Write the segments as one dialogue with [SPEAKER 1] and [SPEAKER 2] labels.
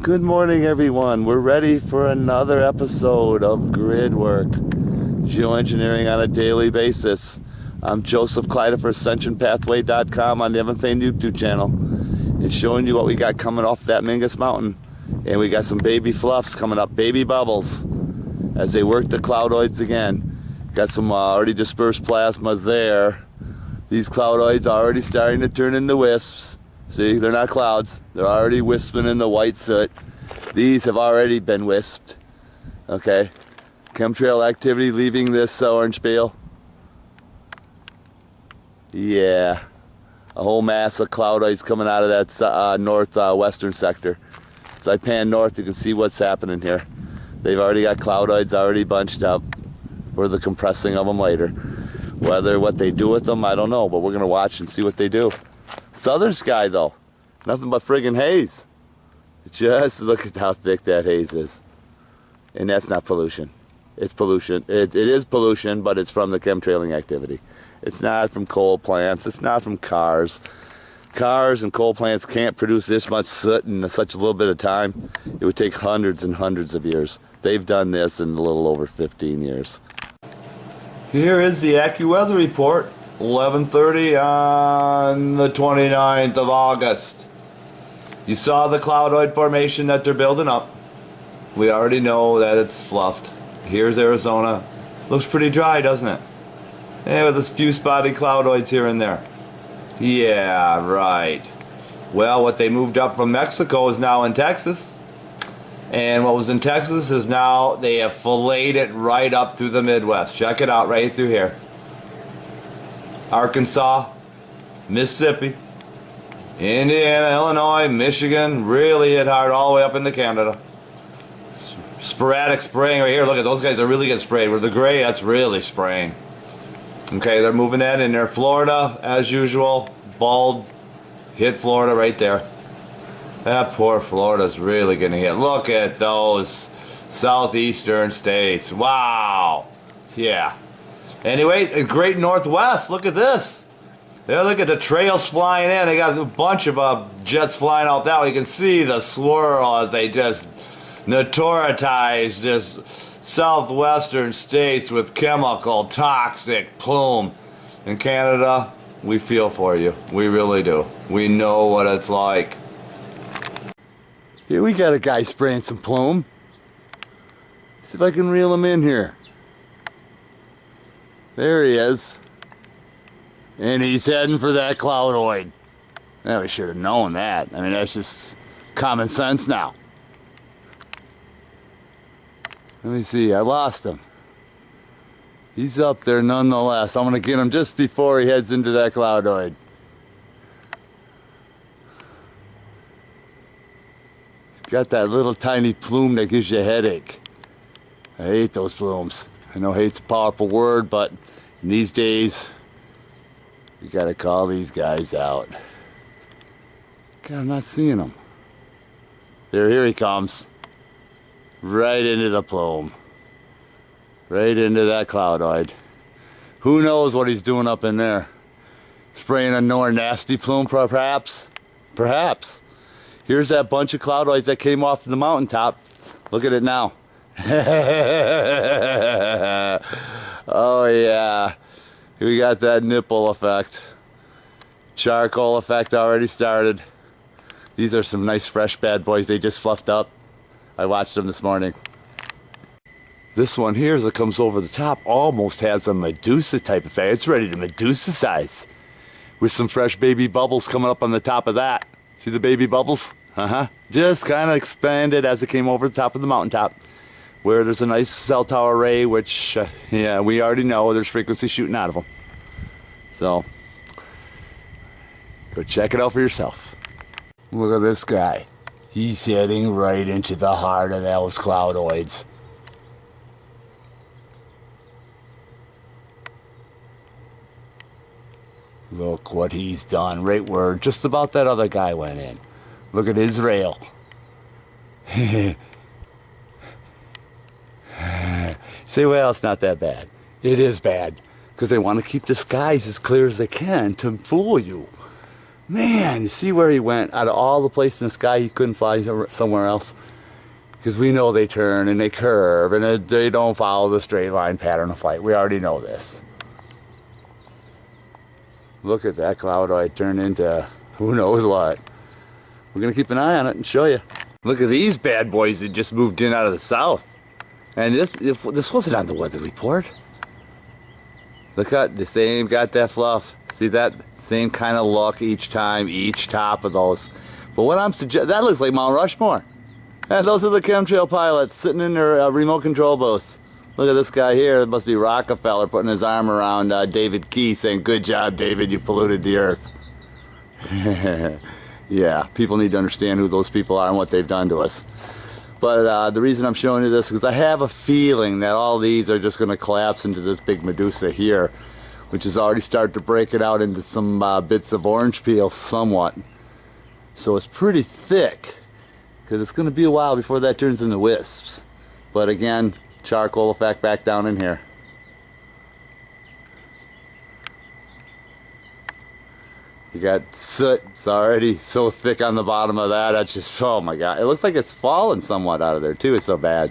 [SPEAKER 1] Good morning, everyone. We're ready for another episode of Grid Work, geoengineering on a daily basis. I'm Joseph Kleider for AscensionPathway.com on the Evan Fain YouTube channel. It's showing you what we got coming off that Mingus Mountain. And we got some baby fluffs coming up, baby bubbles, as they work the cloudoids again. Got some already dispersed plasma there. These cloudoids are already starting to turn into wisps. See, they're not clouds. They're already wisping in the white soot. These have already been wisped. Okay. Chemtrail activity leaving this orange bale. Yeah. A whole mass of cloudoids coming out of that northwestern sector. As I pan north, you can see what's happening here. They've already got cloudoids already bunched up for the compressing of them later. Whether what they do with them, I don't know, but we're going to watch and see what they do. Southern sky, though, nothing but friggin' haze. Just look at how thick that haze is. And that's not pollution. It's pollution. It is pollution, but it's from the chemtrailing activity. It's not from coal plants. It's not from cars. Cars and coal plants can't produce this much soot in such a little bit of time. It would take hundreds and hundreds of years. They've done this in a little over 15 years. Here is the AccuWeather report. 11:30 on the 29th of August. You saw the cloudoid formation that they're building up. We already know that it's fluffed. Here's Arizona. Looks pretty dry, doesn't it? Yeah, with a few spotty cloudoids here and there. Yeah, right. Well, what they moved up from Mexico is now in Texas. And what was in Texas is now they have filleted it right up through the Midwest. Check it out right through here. Arkansas, Mississippi, Indiana, Illinois, Michigan, really hit hard all the way up into Canada. Sporadic spraying right here. Look at those guys are really getting sprayed. With the gray, that's really spraying. Okay, they're moving that in there. Florida, as usual, bald, hit Florida right there. That poor Florida's really gonna hit. Look at those southeastern states. Wow. Yeah. Anyway, the great Northwest, look at this. There, look at the trails flying in. They got a bunch of jets flying out that way. You can see the swirl as they just notoritize this southwestern states with chemical, toxic plume. In Canada, we feel for you. We really do. We know what it's like. Here we got a guy spraying some plume. See if I can reel him in here. There he is. And he's heading for that cloudoid. Now, we should have known that. I mean, that's just common sense now. Let me see, I lost him. He's up there nonetheless. I'm going to get him just before he heads into that cloudoid. He's got that little tiny plume that gives you a headache. I hate those plumes. I know hate's a powerful word, but in these days, you gotta call these guys out. God, I'm not seeing him. Here he comes. Right into the plume. Right into that cloudoid. Who knows what he's doing up in there? Spraying a more nasty plume, perhaps? Perhaps. Here's that bunch of cloudoids that came off the mountaintop. Look at it now. Oh yeah, we got that nipple effect. Charcoal effect already started. These are some nice fresh bad boys. They just fluffed up. I watched them this morning. This one here, as it comes over the top, almost has a Medusa type effect. It's ready to Medusa size. With some fresh baby bubbles coming up on the top of that. See the baby bubbles? Just kind of expanded as it came over the top of the mountaintop. Where there's a nice cell tower array, which, yeah, we already know there's frequency shooting out of them. So, go check it out for yourself. Look at this guy. He's heading right into the heart of those cloudoids. Look what he's done, right where just about that other guy went in. Look at his rail. Say, well, it's not that bad. It is bad, because they want to keep the skies as clear as they can to fool you. Man, you see where he went? Out of all the places in the sky, he couldn't fly somewhere else. Because we know they turn and they curve and they don't follow the straight line pattern of flight. We already know this. Look at that cloudoid turn into who knows what. We're going to keep an eye on it and show you. Look at these bad boys that just moved in out of the south. And this wasn't on the weather report. Look at the same, got that fluff. See that? Same kind of look each time, each top of those. But what I'm suggesting, that looks like Mount Rushmore. And those are the chemtrail pilots sitting in their remote control booths. Look at this guy here. It must be Rockefeller putting his arm around David Key saying, "Good job, David, you polluted the earth." Yeah, people need to understand who those people are and what they've done to us. But the reason I'm showing you this is because I have a feeling that all these are just going to collapse into this big Medusa here, which has already started to break it out into some bits of orange peel somewhat. So it's pretty thick, because it's going to be a while before that turns into wisps. But again, charcoal effect back down in here. You got soot. It's already so thick on the bottom of that. That's just, oh my God. It looks like it's fallen somewhat out of there too. It's so bad.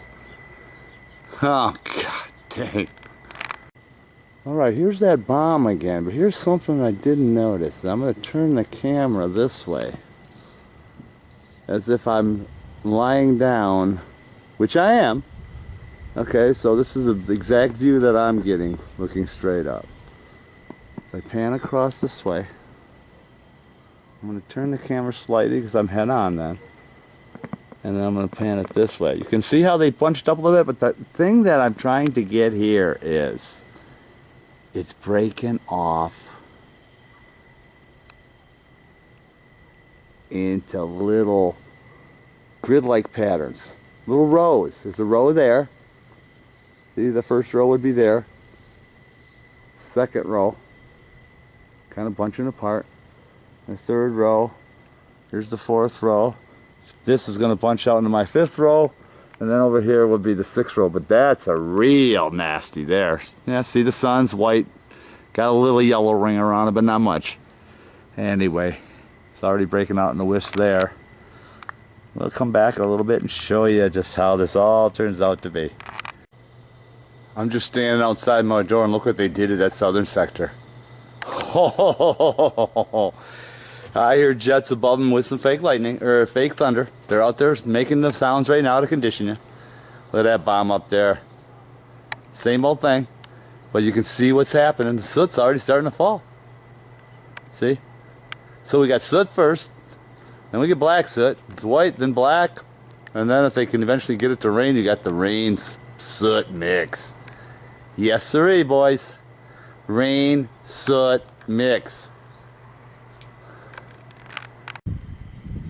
[SPEAKER 1] Oh God dang. Alright, here's that bomb again. But here's something I didn't notice. I'm going to turn the camera this way, as if I'm lying down, which I am. Okay, so this is the exact view that I'm getting, looking straight up. So I pan across this way. I'm going to turn the camera slightly because I'm head on then. And then I'm going to pan it this way. You can see how they bunched up a little bit, but the thing that I'm trying to get here is it's breaking off into little grid-like patterns, little rows. There's a row there. See, the first row would be there. Second row, kind of bunching apart. The third row, here's the fourth row. This is going to bunch out into my fifth row, and then over here would be the sixth row. But that's a real nasty there. Yeah, see, the sun's white, got a little yellow ring around it, but not much. Anyway, it's already breaking out in the wisp there. We'll come back a little bit and show you just how this all turns out to be. I'm just standing outside my door and look what they did to that southern sector. I hear jets above them with some fake lightning, or fake thunder. They're out there making the sounds right now to condition you. Look at that bomb up there. Same old thing. But you can see what's happening. The soot's already starting to fall. See? So we got soot first. Then we get black soot. It's white, then black. And then if they can eventually get it to rain, you got the rain soot mix. Yes sirree, boys. Rain soot mix.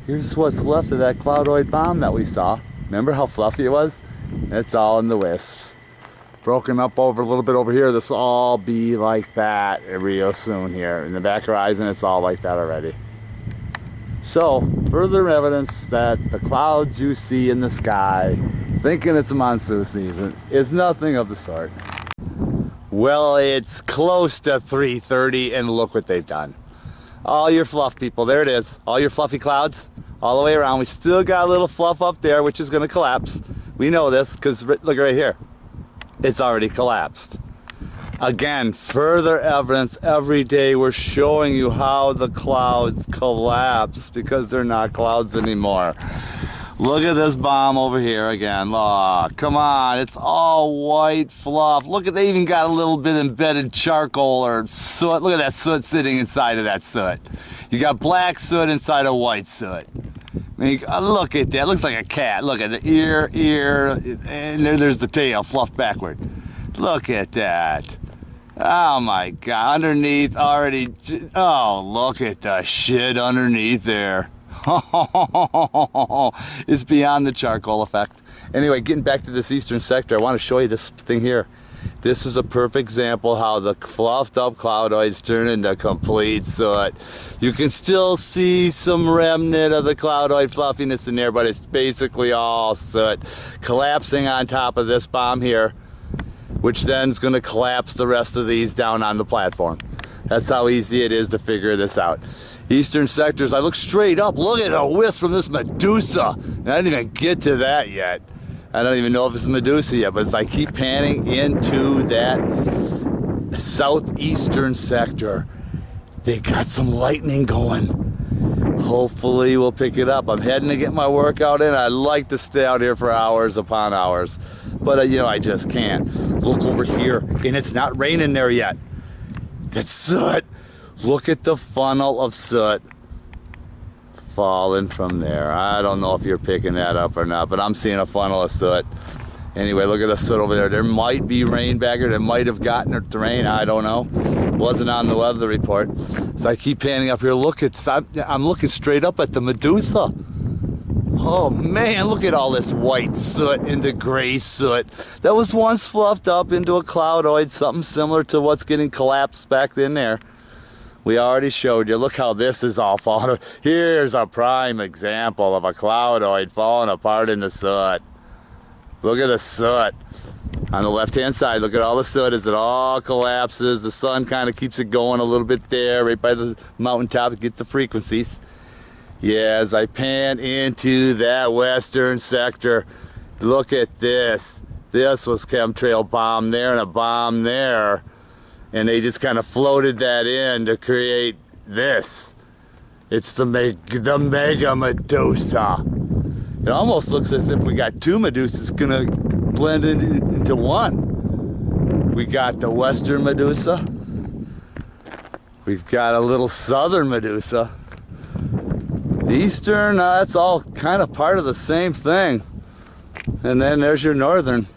[SPEAKER 1] Here's what's left of that cloudoid bomb that we saw. Remember how fluffy it was? It's all in the wisps. Broken up over a little bit over here. This will all be like that real soon here. In the back horizon, it's all like that already. So, further evidence that the clouds you see in the sky, thinking it's a monsoon season, is nothing of the sort. Well, it's close to 3:30, and look what they've done. All your fluff people, there it is. All your fluffy clouds, all the way around. We still got a little fluff up there, which is going to collapse. We know this, because look right here. It's already collapsed. Again, further evidence every day. We're showing you how the clouds collapse, because they're not clouds anymore. Look at this bomb over here again. Look, come on, it's all white fluff. Look at, they even got a little bit embedded charcoal or soot. Look at that soot sitting inside of that soot. You got black soot inside of white soot. I mean, look at that. It looks like a cat. Look at the ear, and there's the tail fluffed backward. Look at that. Oh my God, underneath already. Oh, look at the shit underneath there. It's beyond the charcoal effect. Anyway, getting back to this eastern sector, I want to show you this thing here. This is a perfect example how the fluffed up cloudoids turn into complete soot. You can still see some remnant of the cloudoid fluffiness in there, but it's basically all soot collapsing on top of this bomb here, which then is going to collapse the rest of these down on the platform. That's how easy it is to figure this out. Eastern sectors, I look straight up. Look at the wisp from this Medusa. And I didn't even get to that yet. I don't even know if it's a Medusa yet, but if I keep panning into that southeastern sector, they got some lightning going. Hopefully we'll pick it up. I'm heading to get my workout in. I like to stay out here for hours upon hours, but you know, I just can't. Look over here, and it's not raining there yet. It's soot. Look at the funnel of soot falling from there. I don't know if you're picking that up or not, but I'm seeing a funnel of soot. Anyway, look at the soot over there. There might be rain back here. There might have gotten it to rain. I don't know. Wasn't on the weather report. So I keep panning up here. Look at, I'm looking straight up at the Medusa. Oh man, look at all this white soot into gray soot. That was once fluffed up into a cloudoid, something similar to what's getting collapsed back in there. We already showed you. Look how this is all falling. Here's a prime example of a cloudoid falling apart in the soot. Look at the soot. On the left-hand side, look at all the soot as it all collapses. The sun kind of keeps it going a little bit there, right by the mountaintop. It gets the frequencies. Yeah, as I pan into that western sector, look at this. This was chemtrail bomb there and a bomb there. And they just kind of floated that in to create this. It's the mega Medusa. It almost looks as if we got two Medusas gonna blend into one. We got the western Medusa. We've got a little southern Medusa. Eastern, that's all kind of part of the same thing. And then there's your northern,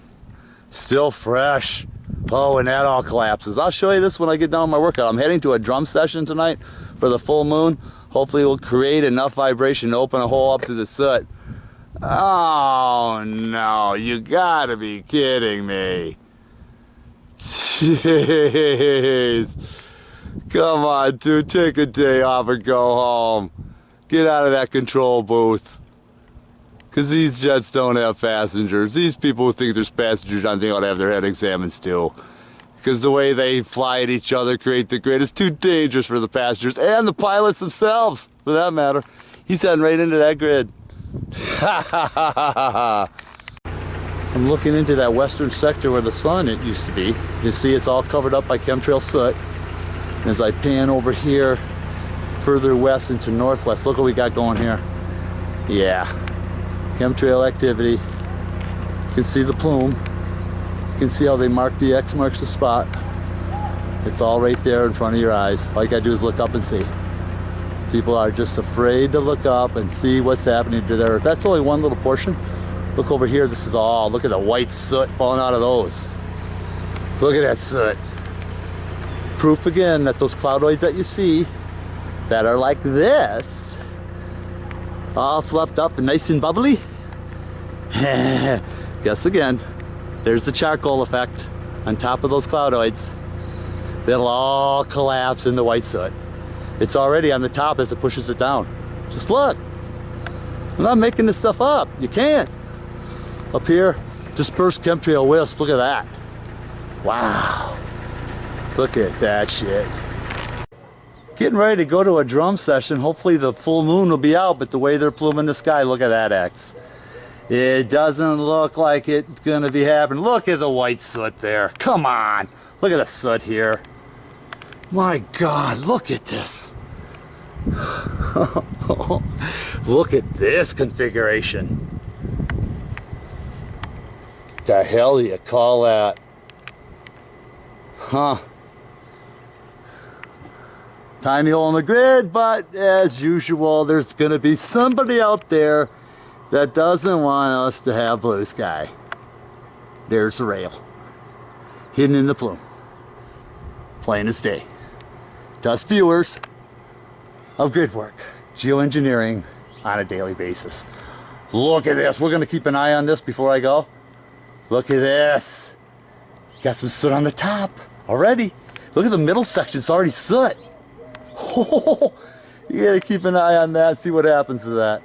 [SPEAKER 1] still fresh. Oh, and that all collapses. I'll show you this when I get done with my workout. I'm heading to a drum session tonight for the full moon. Hopefully it will create enough vibration to open a hole up to the soot. Oh no, you gotta be kidding me. Jeez. Come on, dude, take a day off and go home. Get out of that control booth. Because these jets don't have passengers. These people who think there's passengers on they ought to have their head examined too. Because the way they fly at each other, create the grid, is too dangerous for the passengers and the pilots themselves, for that matter. He's heading right into that grid. I'm looking into that western sector where the sun it used to be. You see it's all covered up by chemtrail soot. And as I pan over here further west into northwest, look what we got going here. Yeah, chemtrail activity. You can see the plume. You can see how they mark the X marks the spot. It's all right there in front of your eyes. All you gotta do is look up and see. People are just afraid to look up and see what's happening to their earth. That's only one little portion. Look over here, this is all, look at the white soot falling out of those. Look at that soot. Proof again that those cloudoids that you see that are like this, all fluffed up and nice and bubbly. Guess again, there's the charcoal effect on top of those cloudoids. They'll all collapse into white soot. It's already on the top as it pushes it down. Just look. I'm not making this stuff up. You can't. Up here, dispersed chemtrail wisp. Look at that. Wow. Look at that shit. Getting ready to go to a drum session. Hopefully the full moon will be out, but the way they're pluming the sky, look at that X. It doesn't look like it's gonna be happening. Look at the white soot there. Come on. Look at the soot here. My God, look at this. Look at this configuration. What the hell do you call that? Huh. Tiny hole in the grid, but as usual, there's going to be somebody out there that doesn't want us to have blue sky. There's the rail. Hidden in the plume. Plain as day. To us viewers of grid work, geoengineering on a daily basis. Look at this. We're going to keep an eye on this before I go. Look at this. Got some soot on the top already. Look at the middle section. It's already soot. Oh, you got to keep an eye on that, see what happens to that.